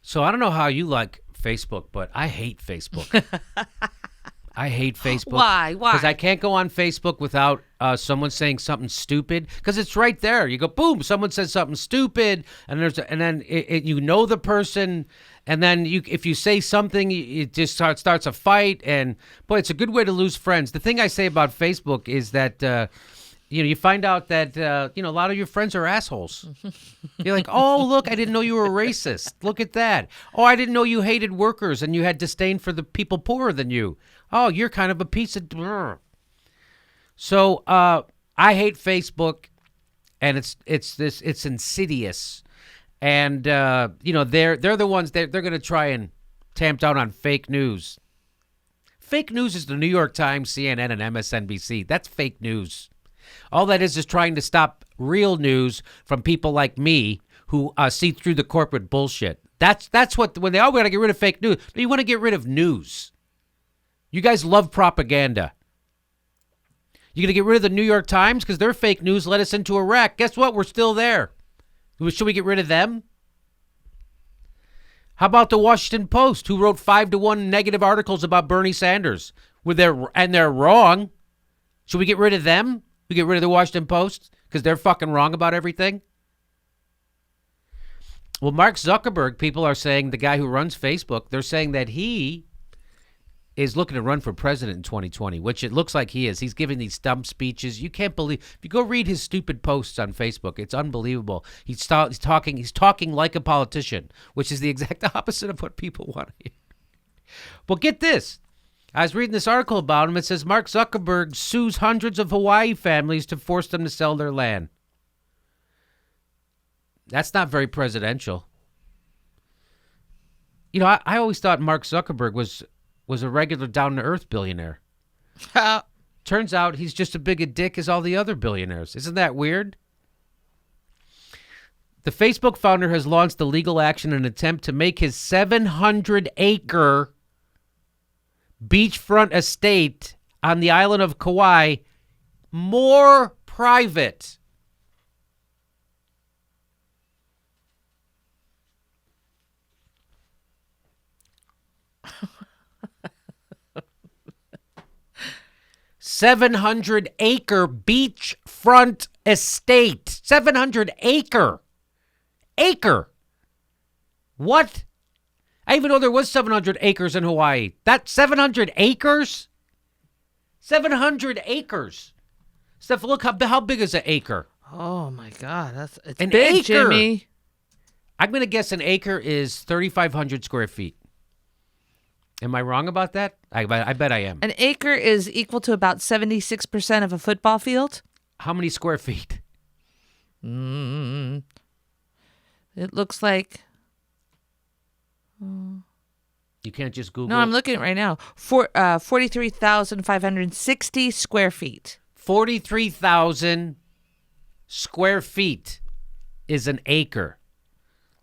So I don't know how you like Facebook, but I hate Facebook. I hate Facebook. Why? Because I can't go on Facebook without someone saying something stupid. Because it's right there. You go, boom, someone says something stupid, and then you know the person, and then if you say something, it just starts a fight. And boy, it's a good way to lose friends. The thing I say about Facebook is that. You find out that, a lot of your friends are assholes. You're like, oh, look, I didn't know you were a racist. Look at that. Oh, I didn't know you hated workers and you had disdain for the people poorer than you. Oh, you're kind of a piece of... So I hate Facebook, and it's insidious. And, they're the ones, they're going to try and tamp down on fake news. Fake news is the New York Times, CNN, and MSNBC. That's fake news. All that is trying to stop real news from people like me who see through the corporate bullshit. That's what, when they all want to get rid of fake news, you want to get rid of news. You guys love propaganda. You going to get rid of the New York Times because their fake news led us into Iraq. Guess what? We're still there. Should we get rid of them? How about the Washington Post, who wrote 5-to-1 negative articles about Bernie Sanders? They're wrong. Should we get rid of them? We get rid of the Washington Post because they're fucking wrong about everything? Well, Mark Zuckerberg, people are saying, the guy who runs Facebook, they're saying that he is looking to run for president in 2020, which it looks like he is. He's giving these dumb speeches. You can't believe, if you go read his stupid posts on Facebook, it's unbelievable. He's talking like a politician, which is the exact opposite of what people want to hear. Well, get this. I was reading this article about him. It says Mark Zuckerberg sues hundreds of Hawaii families to force them to sell their land. That's not very presidential. I always thought Mark Zuckerberg was a regular down-to-earth billionaire. Turns out he's just as big a dick as all the other billionaires. Isn't that weird? The Facebook founder has launched a legal action in an attempt to make his 700-acre beachfront estate on the island of Kauai more private. $700-acre beachfront estate. 700-acre. Acre. What? I even know there was 700 acres in Hawaii. That's 700 acres? 700 acres. Steph, look, how big is an acre? Oh, my God. It's an big, acre. Jimmy. I'm going to guess an acre is 3,500 square feet. Am I wrong about that? I bet I am. An acre is equal to about 76% of a football field. How many square feet? It looks like... You can't just Google. No, I'm looking at it right now. 43,560 square feet. 43,000 square feet is an acre.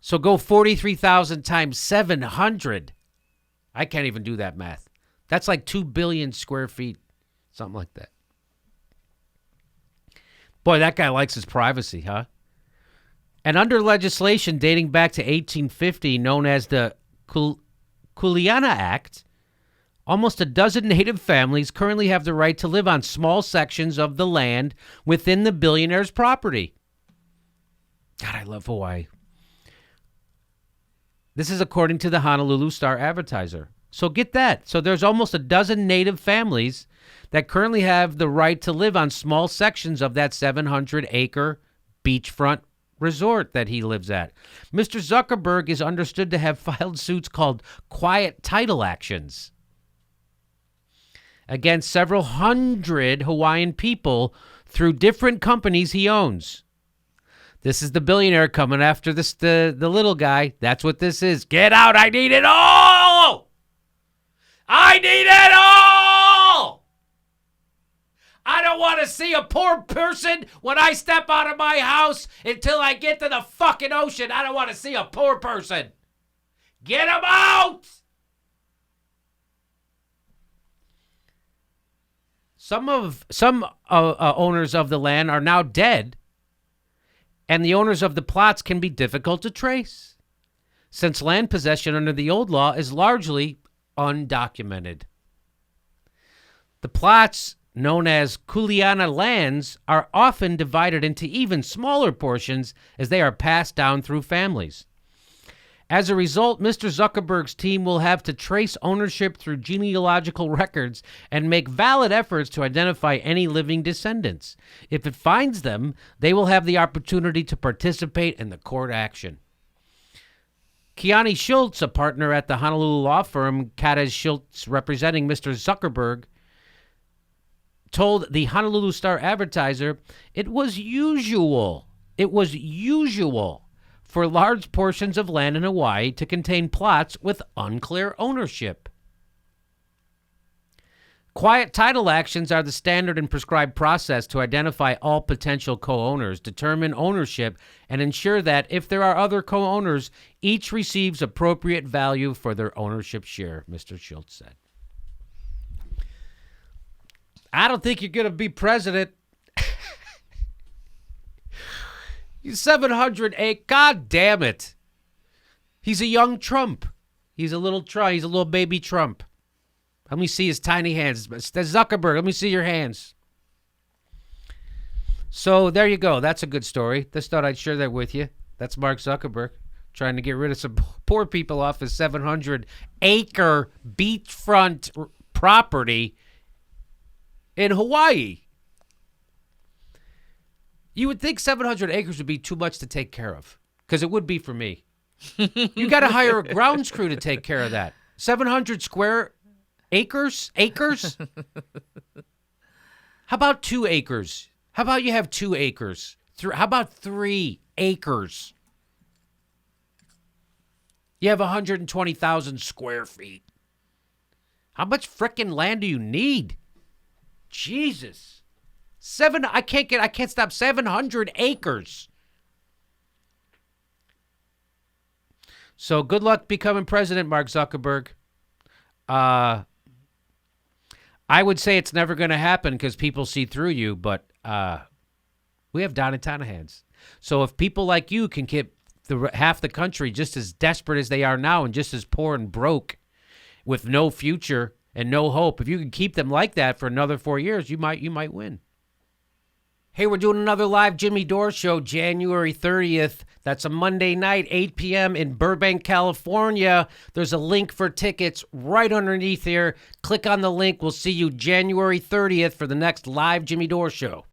So go 43,000 times 700. I can't even do that math. That's like 2 billion square feet. Something like that. Boy, that guy likes his privacy, huh? And under legislation dating back to 1850, known as the Kuleana Act, almost a dozen native families currently have the right to live on small sections of the land within the billionaire's property. God, I love Hawaii. This is according to the Honolulu Star-Advertiser. So get that. So there's almost a dozen native families that currently have the right to live on small sections of that 700-acre beachfront resort that he lives at. Mr. Zuckerberg is understood to have filed suits called quiet title actions against several hundred Hawaiian people through different companies he owns. This is the billionaire coming after the little guy. That's what this is. Get out. I need it all. I need it all. I don't want to see a poor person when I step out of my house until I get to the fucking ocean. I don't want to see a poor person. Get him out. Some owners of the land are now dead, and the owners of the plots can be difficult to trace. since land possession under the old law is largely undocumented. The plots, known as Kuleana lands, are often divided into even smaller portions as they are passed down through families. As a result, Mr. Zuckerberg's team will have to trace ownership through genealogical records and make valid efforts to identify any living descendants. If it finds them, they will have the opportunity to participate in the court action. Kiani Schultz, a partner at the Honolulu law firm Cates Schultz representing Mr. Zuckerberg, told the Honolulu Star-Advertiser it was usual for large portions of land in Hawaii to contain plots with unclear ownership. Quiet title actions are the standard and prescribed process to identify all potential co-owners, determine ownership, and ensure that if there are other co-owners, each receives appropriate value for their ownership share, Mr. Schultz said. I don't think you're going to be president. He's 708. God damn it. He's a young Trump. He's a little Trump. He's a little baby Trump. Let me see his tiny hands. Zuckerberg, let me see your hands. So there you go. That's a good story. Just thought I'd share that with you. That's Mark Zuckerberg trying to get rid of some poor people off his 700-acre beachfront property in Hawaii. You would think 700 acres would be too much to take care of, because it would be for me. You got to hire a grounds crew to take care of that. 700 square acres? Acres? How about 2 acres? How about you have 2 acres? How about 3 acres? You have 120,000 square feet. How much frickin' land do you need? Jesus. I can't stop 700 acres. So good luck becoming president, Mark Zuckerberg. I would say it's never going to happen because people see through you, but we have Don and Tanahans. So if people like you can keep half the country just as desperate as they are now and just as poor and broke with no future and no hope, if you can keep them like that for another 4 years, you might win. Hey, we're doing another live Jimmy Dore show January 30th. That's a Monday night, 8 p.m. in Burbank, California. There's a link for tickets right underneath here. Click on the link. We'll see you January 30th for the next live Jimmy Dore show.